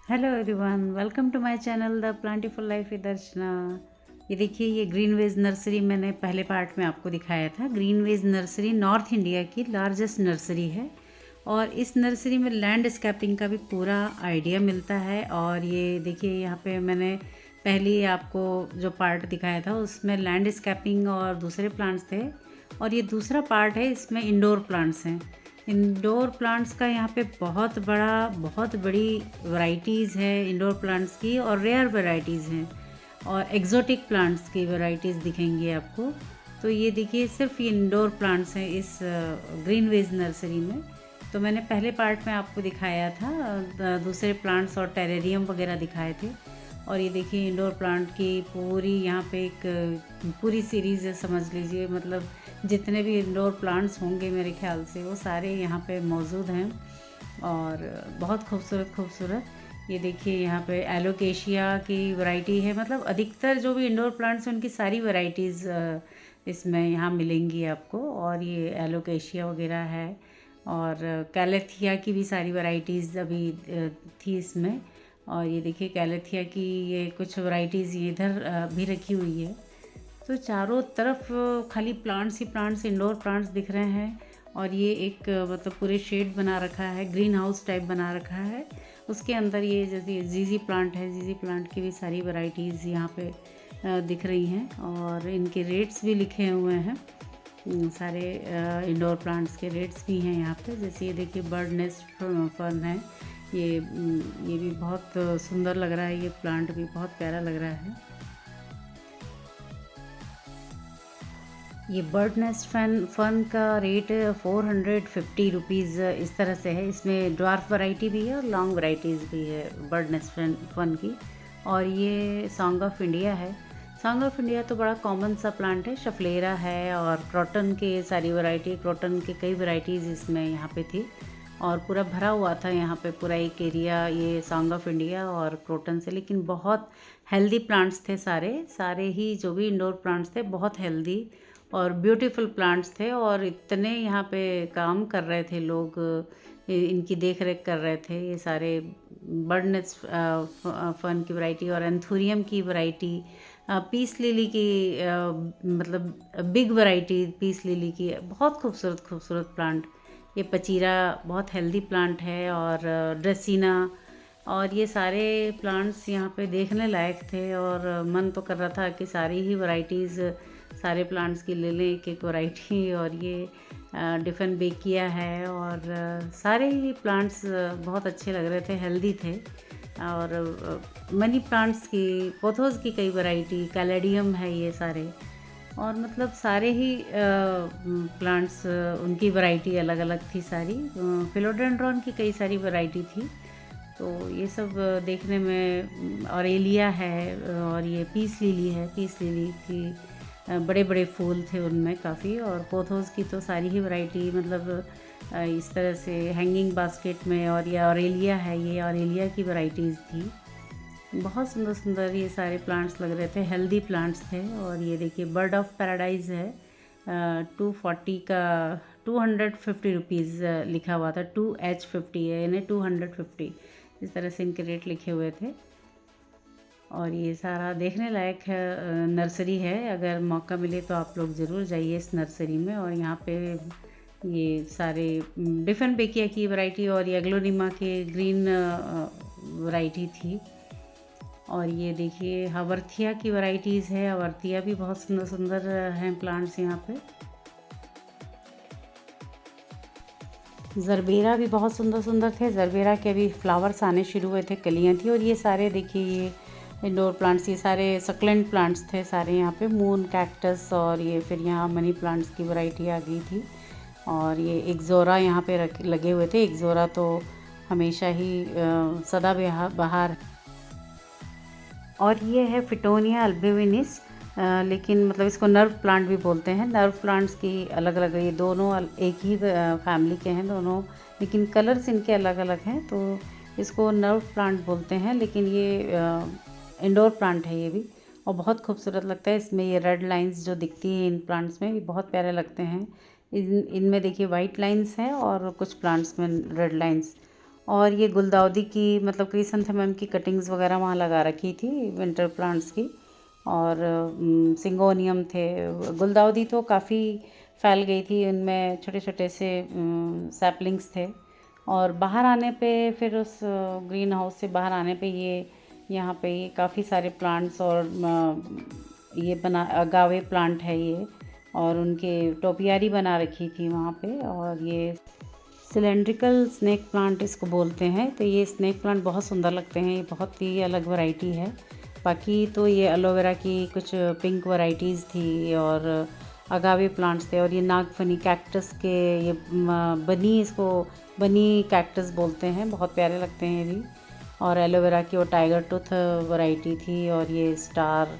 Hello everyone, welcome to my channel the Plantiful life with Archana. ये देखिए, ये green veg nursery मैंने पहले पार्ट में आपको दिखाया था। Green veg nursery north India की लार्जेस्ट नर्सरी है और इस नर्सरी में लैंडस्केपिंग का भी पूरा आइडिया मिलता है। और ये देखिए, यहाँ पे मैंने पहले आपको जो पार्ट दिखाया था उसमें लैंडस्केपिंग और दूसरे प्लांट्स थे, और ये दूसरा पार्ट है, इसमें इंडोर प्लांट्स हैं। इंडोर प्लांट्स का यहाँ पे बहुत बड़ी वैराइटीज़ है इंडोर प्लांट्स की, और रेयर वैराइटीज़ हैं और एक्जोटिक प्लांट्स की वैराइटीज़ दिखेंगी आपको। तो ये देखिए, सिर्फ ये इंडोर प्लांट्स हैं इस ग्रीन वेज नर्सरी में। तो मैंने पहले पार्ट में आपको दिखाया था, दूसरे प्लांट्स और टेरेरियम वगैरह दिखाए थे। और ये देखिए, इंडोर प्लांट की पूरी यहाँ पे एक पूरी सीरीज़ है, समझ लीजिए। मतलब जितने भी इंडोर प्लांट्स होंगे मेरे ख्याल से वो सारे यहाँ पे मौजूद हैं और बहुत खूबसूरत खूबसूरत। ये देखिए, यहाँ पे एलोकेशिया की वैरायटी है। मतलब अधिकतर जो भी इंडोर प्लांट्स हैं उनकी सारी वैरायटीज़ इसमें यहाँ मिलेंगी आपको। और ये एलोकेशिया वगैरह है, और कैलेथिया की भी सारी वैरायटीज़ अभी थी इसमें। और ये देखिए, कैलेथिया की ये कुछ वैरायटीज़ ये इधर भी रखी हुई है। तो चारों तरफ खाली प्लांट्स ही प्लांट्स, इंडोर प्लांट्स दिख रहे हैं। और ये एक मतलब पूरे शेड बना रखा है, ग्रीन हाउस टाइप बना रखा है। उसके अंदर ये जैसे जीजी प्लांट है, जीजी प्लांट की भी सारी वैरायटीज़ यहाँ पे दिख रही हैं, और इनके रेट्स भी लिखे हुए हैं। सारे इंडोर प्लांट्स के रेट्स भी हैं यहाँ पे। जैसे ये देखिए, बर्ड नेस्ट फर्न है। ये भी बहुत सुंदर लग रहा है, ये प्लांट भी बहुत प्यारा लग रहा है। ये बर्ड नेस्ट फन का रेट 450 रुपीज़ इस तरह से है। इसमें ड्वार्फ वैरायटी भी है और लॉन्ग वैराइटीज़ भी है बर्ड नेस्ट फन की। और ये सॉन्ग ऑफ इंडिया है। सॉन्ग ऑफ इंडिया तो बड़ा कॉमन सा प्लांट है। शफलेरा है और क्रोटन के सारी वैरायटी, क्रोटन के कई वैराइटीज़ इसमें यहाँ पे थी, और पूरा भरा हुआ था यहाँ पे पूरा एक एरिया ये सॉन्ग ऑफ इंडिया और क्रोटन से। लेकिन बहुत हेल्दी प्लांट्स थे सारे सारे ही, जो भी इंडोर प्लांट्स थे बहुत हेल्दी और ब्यूटीफुल प्लांट्स थे। और इतने यहाँ पे काम कर रहे थे लोग, इनकी देख रेख कर रहे थे। ये सारे बर्डनेस फन की वैरायटी और एंथूरियम की वैरायटी, पीस लिली की मतलब बिग वैरायटी पीस लिली की, बहुत खूबसूरत खूबसूरत प्लांट। ये पचीरा बहुत हेल्दी प्लांट है, और ड्रेसिना, और ये सारे प्लांट्स यहाँ पे देखने लायक थे। और मन तो कर रहा था कि सारी ही वैरायटीज़ सारे प्लांट्स की ले लें, एक एक वैरायटी। और ये डिफन बेकिया है, और सारे ही प्लांट्स बहुत अच्छे लग रहे थे, हेल्दी थे। और मनी प्लांट्स की, पोथोस की कई वैरायटी, कैलेडियम है ये सारे। और मतलब सारे ही प्लांट्स उनकी वैरायटी अलग अलग थी सारी। फिलोडेंड्रॉन की कई सारी वैरायटी थी। तो ये सब देखने में, ऑरेलिया है, और ये पीस लिली है। पीस लिली की बड़े बड़े फूल थे उनमें काफ़ी। और पोथोस की तो सारी ही वैरायटी, मतलब इस तरह से हैंगिंग बास्केट में। और ये ऑरेलिया है, ये ऑरेलिया की वैरायटीज़ थी। बहुत सुंदर सुंदर ये सारे प्लांट्स लग रहे थे, हेल्दी प्लांट्स थे। और ये देखिए, बर्ड ऑफ पैराडाइज है, 240 का 250 रुपीज़ लिखा हुआ था। 2H50 है, यानी 250, इस तरह से इनके रेट लिखे हुए थे। और ये सारा देखने लायक है, नर्सरी है। अगर मौका मिले तो आप लोग ज़रूर जाइए इस नर्सरी में। और यहाँ पे ये सारे डिफरेंट बेकिया की वैरायटी, और ये एग्लोनिमा के ग्रीन वैरायटी थी। और ये देखिए, हवरथिया की वैरायटीज़ है। हवरथिया भी बहुत सुंदर सुंदर हैं प्लांट्स यहाँ पे। ज़रबेरा भी बहुत सुंदर सुंदर थे। ज़रबेरा के भी फ्लावर्स आने शुरू हुए थे, कलियाँ थी। और ये सारे देखिए, ये इंडोर प्लांट्स, ये सारे सक्लेंट प्लांट्स थे सारे यहाँ पे। मून कैक्टस, और ये फिर यहाँ मनी प्लांट्स की वैरायटी आ गई थी। और ये एक्जोरा यहाँ पे लगे हुए थे। एक्जोरा तो हमेशा ही सदा बहार। और ये है फिटोनिया अल्बुमिनिस, लेकिन मतलब इसको नर्व प्लांट भी बोलते हैं। नर्व प्लांट्स की अलग अलग, ये दोनों एक ही फैमिली के हैं दोनों, लेकिन कलर्स इनके अलग अलग हैं। तो इसको नर्व प्लांट बोलते हैं, लेकिन ये इंडोर प्लांट है ये भी। और बहुत खूबसूरत लगता है। इसमें ये रेड लाइंस जो दिखती हैं इन प्लांट्स में, ये बहुत प्यारे लगते हैं। इनमें देखिए वाइट लाइंस हैं, और कुछ प्लांट्स में रेड लाइंस। और ये गुलदाउदी की मतलब क्रिसैंथेमम की कटिंग्स वगैरह वहाँ लगा रखी थी विंटर प्लांट्स की। और सिंगोनियम थे। गुलदाउदी तो काफ़ी फैल गई थी, उनमें छोटे छोटे से सैपलिंग्स थे। और बाहर आने पे फिर उस ग्रीन हाउस से बाहर आने पे ये यहाँ पे ये काफ़ी सारे प्लांट्स और ये बना अगावे प्लांट है ये, और उनके टोपियारी बना रखी थी वहाँ पे। और ये सिलेंड्रिकल स्नेक प्लांट इसको बोलते हैं। तो ये स्नेक प्लांट बहुत सुंदर लगते हैं, ये बहुत ही अलग वैरायटी है। बाकी तो ये एलोवेरा की कुछ पिंक वैरायटीज़ थी और अगावे प्लांट्स थे। और ये नागफनी कैक्टस के ये बनी, इसको बनी कैक्टस बोलते हैं, बहुत प्यारे लगते हैं ये भी। और एलोवेरा की वो टाइगर टूथ वैरायटी थी। और ये स्टार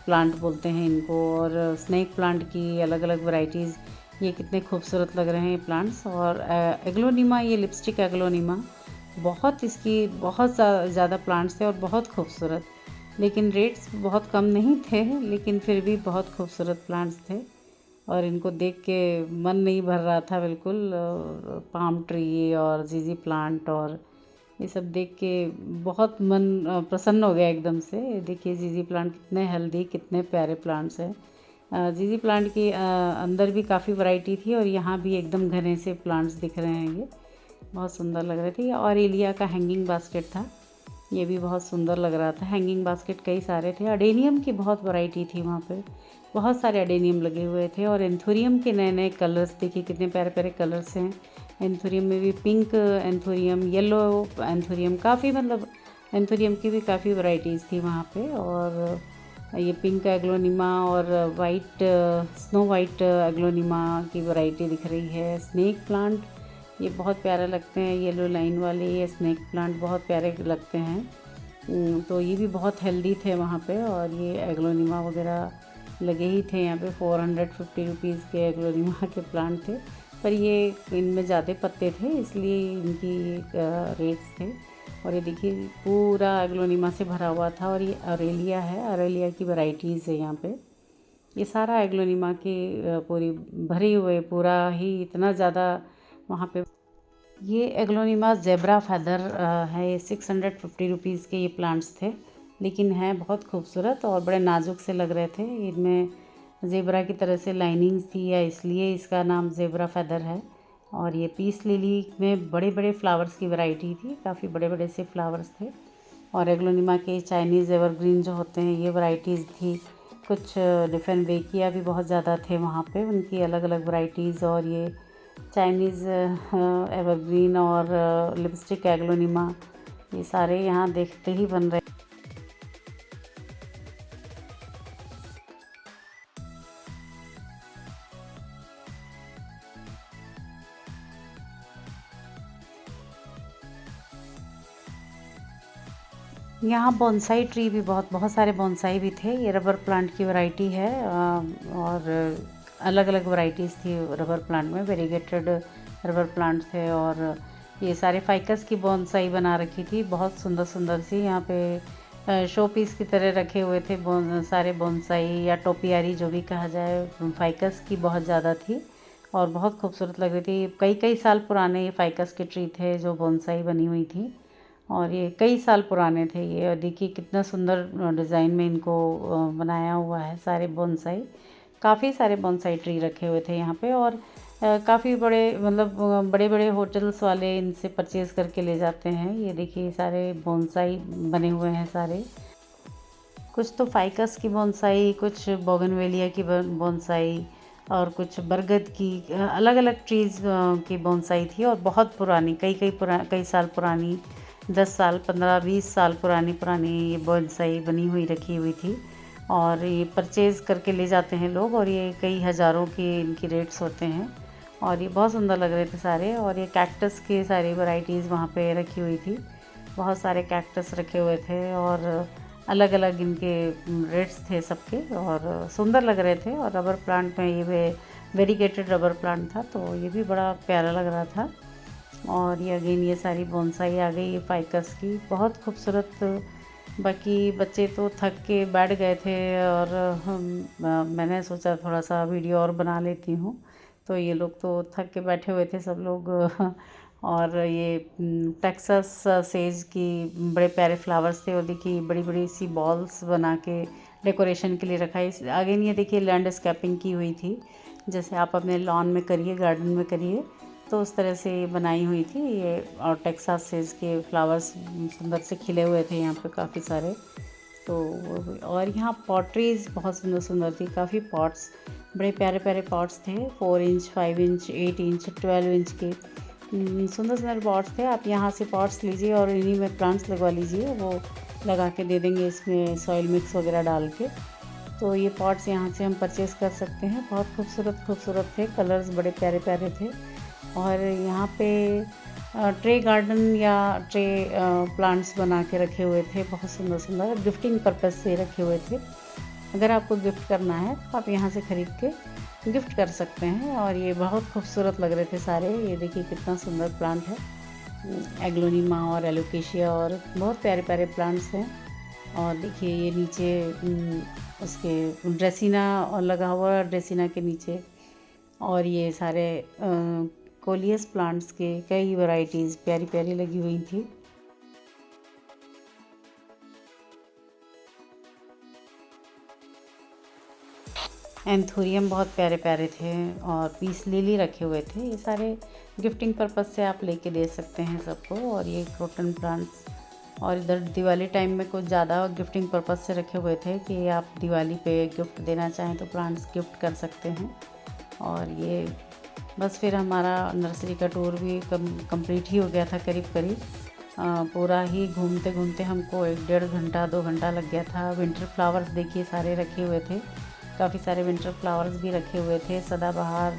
प्लांट बोलते हैं इनको। और स्नेक प्लांट की अलग अलग वैरायटीज़, ये कितने खूबसूरत लग रहे हैं प्लांट्स। और एग्लोनिमा, ये लिपस्टिक एग्लोनिमा, बहुत इसकी बहुत ज़्यादा प्लांट्स थे और बहुत खूबसूरत। लेकिन रेट्स बहुत कम नहीं थे, लेकिन फिर भी बहुत खूबसूरत प्लांट्स थे। और इनको देख के मन नहीं भर रहा था बिल्कुल। पाम ट्री और जीजी प्लांट और ये सब देख के बहुत मन प्रसन्न हो गया एकदम से। देखिए जीजी प्लांट कितने हेल्दी, कितने प्यारे प्लांट्स हैं। जीजी प्लांट के अंदर भी काफ़ी वैरायटी थी और यहाँ भी एकदम घने से प्लांट्स दिख रहे हैं, ये बहुत सुंदर लग रहे थे। और एलिया का हैंगिंग बास्केट था, ये भी बहुत सुंदर लग रहा था। हैंगिंग बास्केट कई सारे थे। अडेनियम की बहुत वैरायटी थी वहाँ पे, बहुत सारे अडेनियम लगे हुए थे। और एंथोरियम के नए नए कलर्स, देखिए कितने प्यारे प्यारे कलर्स हैं। एंथोरियम में भी पिंक एंथोरियम, येलो एंथोरियम, काफ़ी मतलब एंथोरियम की भी काफ़ी वैरायटीज़ थी वहाँ पे। और ये पिंक एग्लोनिमा और वाइट स्नो वाइट एग्लोनिमा की वैरायटी दिख रही है। स्नेक प्लांट ये बहुत प्यारे लगते हैं, येलो लाइन वाले ये स्नेक प्लांट बहुत प्यारे लगते हैं। तो ये भी बहुत हेल्दी थे वहाँ पे। और ये एग्लोनिमा वगैरह लगे ही थे यहाँ पे। 450 रुपीज़ के एग्लोनिमा के प्लांट थे, पर ये इनमें ज़्यादा पत्ते थे इसलिए इनकी रेट्स थे। और ये देखिए पूरा एग्लोनिमा से भरा हुआ था। और ये अरेलिया है, अरेलिया की वैरायटीज़ है यहाँ पे। ये सारा एग्लोनिमा की पूरी भरे हुए पूरा ही इतना ज़्यादा वहाँ पे। ये एग्लोनिमा ज़ेब्रा फैदर है। ये 650 रुपीज़ के ये प्लांट्स थे, लेकिन हैं बहुत खूबसूरत और बड़े नाजुक से लग रहे थे। इनमें ज़ेब्रा की तरह से लाइनिंग्स थी, या इसलिए इसका नाम ज़ेब्रा फैदर है। और ये पीस लिली में बड़े बड़े फ्लावर्स की वैरायटी थी, काफ़ी बड़े बड़े से फ्लावर्स थे। और एग्लोनिमा के चाइनीज़ एवरग्रीन जो होते हैं ये वैरायटीज़ थी। कुछ डिफरेंट बेकिया भी बहुत ज़्यादा थे वहाँ पे, उनकी अलग अलग वैरायटीज़। और ये चाइनीज़ एवरग्रीन और लिपस्टिक एग्लोनिमा, ये सारे यहाँ देखते ही बन रहे। यहाँ बोनसाई ट्री भी बहुत सारे बोनसाई भी थे। ये रबर प्लांट की वैरायटी है। और अलग अलग वैरायटीज़ थी रबर प्लांट में, वेरीगेटेड रबर प्लांट थे। और ये सारे फाइकस की बोनसाई बना रखी थी, बहुत सुंदर सुंदर सी। यहाँ पे शो पीस की तरह रखे हुए थे सारे बोनसाई या टोपियारी जो भी कहा जाए। फाइकस की बहुत ज़्यादा थी और बहुत खूबसूरत लग रही थी। कई कई साल पुराने ये फाइकस के ट्री थे जो बोनसाई बनी हुई थी, और ये कई साल पुराने थे ये। और देखिए कितना सुंदर डिज़ाइन में इनको बनाया हुआ है सारे बोनसाई। काफ़ी सारे बोनसाई ट्री रखे हुए थे यहाँ पे। और काफ़ी बड़े मतलब बड़े बड़े होटल्स वाले इनसे परचेज़ करके ले जाते हैं। ये देखिए सारे बोनसाई बने हुए हैं सारे। कुछ तो फाइकस की बोनसाई, कुछ बोगनवेलिया की बोनसाई, और कुछ बरगद की, अलग अलग ट्रीज़ की बोनसाई थी। और बहुत पुरानी, कई साल पुरानी, 10 साल 15-20 साल पुरानी ये बोनसाई बनी हुई रखी हुई थी। और ये परचेज़ करके ले जाते हैं लोग, और ये कई हज़ारों की इनकी रेट्स होते हैं। और ये बहुत सुंदर लग रहे थे सारे। और ये कैक्टस की सारी वैरायटीज़ वहाँ पे रखी हुई थी, बहुत सारे कैक्टस रखे हुए थे। और अलग अलग इनके रेट्स थे सबके, और सुंदर लग रहे थे। और रबर प्लांट में ये वेरीगेटेड रबर प्लांट था, तो ये भी बड़ा प्यारा लग रहा था। और ये अगेन ये सारी बोनसाई आ गई, ये फाइकस की, बहुत खूबसूरत। बाकी बच्चे तो थक के बैठ गए थे, और मैंने सोचा थोड़ा सा वीडियो और बना लेती हूँ। तो ये लोग तो थक के बैठे हुए थे सब लोग और ये टेक्सास सेज की बड़े प्यारे फ्लावर्स थे, और देखिए बड़ी बड़ी सी बॉल्स बना के डेकोरेशन के लिए रखा है। इस आगे नहीं, ये देखिए लैंडस्केपिंग की हुई थी, जैसे आप अपने लॉन में करिए, गार्डन में करिए, तो उस तरह से बनाई हुई थी ये। और टेक्सास सेज के फ्लावर्स सुंदर से खिले हुए थे यहाँ पे काफ़ी सारे। तो और यहाँ पॉटरीज बहुत सुंदर सुंदर थी, काफ़ी पॉट्स, बड़े प्यारे प्यारे पॉट्स थे, 4 इंच, 5 इंच, 8 इंच, 12 इंच के सुंदर सुंदर पॉट्स थे। आप यहाँ से पॉट्स लीजिए और इन्हीं में प्लांट्स लगवा लीजिए, वो लगा के दे देंगे इसमें सॉइल मिक्स वगैरह डाल के। तो ये पॉट्स यहाँ से हम परचेज़ कर सकते हैं। बहुत खूबसूरत खूबसूरत थे, कलर्स बड़े प्यारे प्यारे थे। और यहाँ पे ट्रे गार्डन या ट्रे प्लांट्स बना के रखे हुए थे, बहुत सुंदर सुंदर, गिफ्टिंग पर्पज़ से रखे हुए थे। अगर आपको गिफ्ट करना है तो आप यहाँ से ख़रीद के गिफ्ट कर सकते हैं। और ये बहुत खूबसूरत लग रहे थे सारे। ये देखिए कितना सुंदर प्लांट है, एग्लोनिमा और एलोकेशिया, और बहुत प्यारे प्यारे प्लांट्स हैं। और देखिए ये नीचे उसके ड्रेसिना लगा हुआ है, ड्रेसिना के नीचे। और ये सारे कोलियस प्लांट्स के कई वैरायटीज़ प्यारी प्यारी लगी हुई थी। एंथोरियम बहुत प्यारे प्यारे थे, और पीस लिली रखे हुए थे। ये सारे गिफ्टिंग पर्पज़ से आप लेके दे सकते हैं सबको। और ये क्रोटन प्लांट्स, और इधर दिवाली टाइम में कुछ ज़्यादा गिफ्टिंग पर्पज़ से रखे हुए थे कि आप दिवाली पे गिफ्ट देना चाहें तो प्लांट्स गिफ्ट कर सकते हैं। और ये बस फिर हमारा नर्सरी का टूर भी कंप्लीट ही हो गया था करीब करीब। पूरा ही घूमते घूमते हमको 1 डेढ़ घंटा 2 घंटा लग गया था। विंटर फ्लावर्स देखिए सारे रखे हुए थे, काफ़ी सारे विंटर फ्लावर्स भी रखे हुए थे, सदाबहार,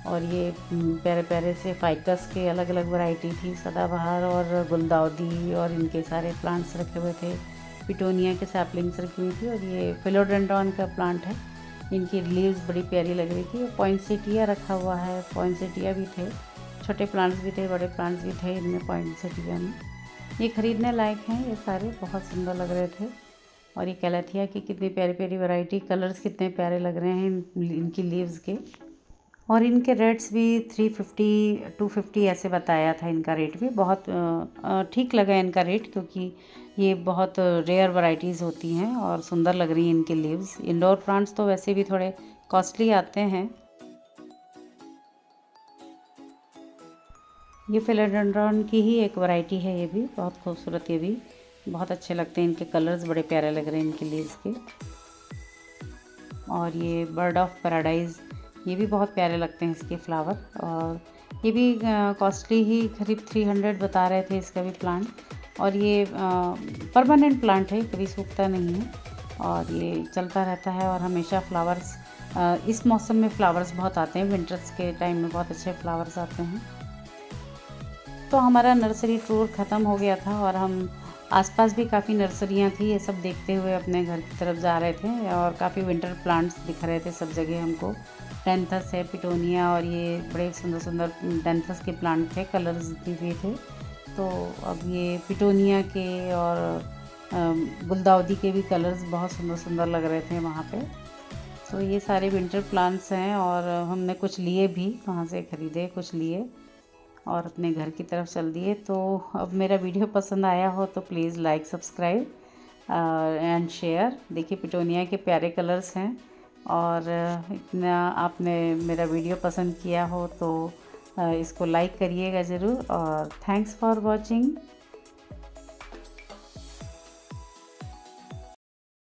और ये प्यारे प्यारे से फाइकस के अलग अलग वैरायटी थी, सदाबहार और गुलदाउदी, और इनके सारे प्लांट्स रखे हुए थे। पिटोनिया के सैपलिंग्स रखी हुई थी, और ये फिलोडेंड्रॉन का प्लांट है, इनकी लीव्स बड़ी प्यारी लग रही थी। पॉइंसेटिया रखा हुआ है, पॉइंसेटिया भी थे, छोटे प्लांट्स भी थे, बड़े प्लांट्स भी थे इनमें पॉइंसेटिया में। ये ख़रीदने लायक हैं, ये सारे बहुत सुंदर लग रहे थे। और ये कैलेथिया की कितनी प्यारी प्यारी वैरायटी, कलर्स कितने प्यारे लग रहे हैं इनकी लीव्स के। और इनके रेट्स भी 350 250 ऐसे बताया था। इनका रेट भी बहुत ठीक लगा इनका रेट, क्योंकि ये बहुत रेयर वैरायटीज़ होती हैं और सुंदर लग रही हैं इनकी लीव्स। इंडोर प्लांट्स तो वैसे भी थोड़े कॉस्टली आते हैं। ये फिलोडेंड्रॉन की ही एक वैरायटी है, ये भी बहुत खूबसूरत, ये भी बहुत अच्छे लगते हैं, इनके कलर्स बड़े प्यारे लग रहे हैं इनकी लीव्स के। और ये बर्ड ऑफ पैराडाइज़, ये भी बहुत प्यारे लगते हैं इसके फ्लावर। और ये भी कॉस्टली ही, करीब 300 बता रहे थे इसका भी प्लांट। और ये परमानेंट प्लांट है, कभी सूखता नहीं है, और ये चलता रहता है। और हमेशा फ्लावर्स, इस मौसम में फ्लावर्स बहुत आते हैं, विंटर्स के टाइम में बहुत अच्छे फ्लावर्स आते हैं। तो हमारा नर्सरी टूर ख़त्म हो गया था, और हम आसपास भी काफ़ी नर्सरियाँ थी, ये सब देखते हुए अपने घर की तरफ जा रहे थे। और काफ़ी विंटर प्लांट्स दिख रहे थे सब जगह हमको। डेंथस है, पिटोनिया, और ये बड़े सुंदर सुंदर डेंथस के प्लांट थे, कलर्स भी थे। तो अब ये पिटोनिया के और गुलदाउदी के भी कलर्स बहुत सुंदर सुंदर लग रहे थे वहाँ पे। तो ये सारे विंटर प्लांट्स हैं, और हमने कुछ लिए भी, वहाँ से ख़रीदे कुछ लिए, और अपने घर की तरफ चल दिए। तो अब मेरा वीडियो पसंद आया हो तो please like, subscribe and share. देखिए पिटोनिया के प्यारे कलर्स हैं, और इतना आपने मेरा वीडियो पसंद किया हो तो इसको लाइक करिएगा ज़रूर। और थैंक्स फॉर वॉचिंग।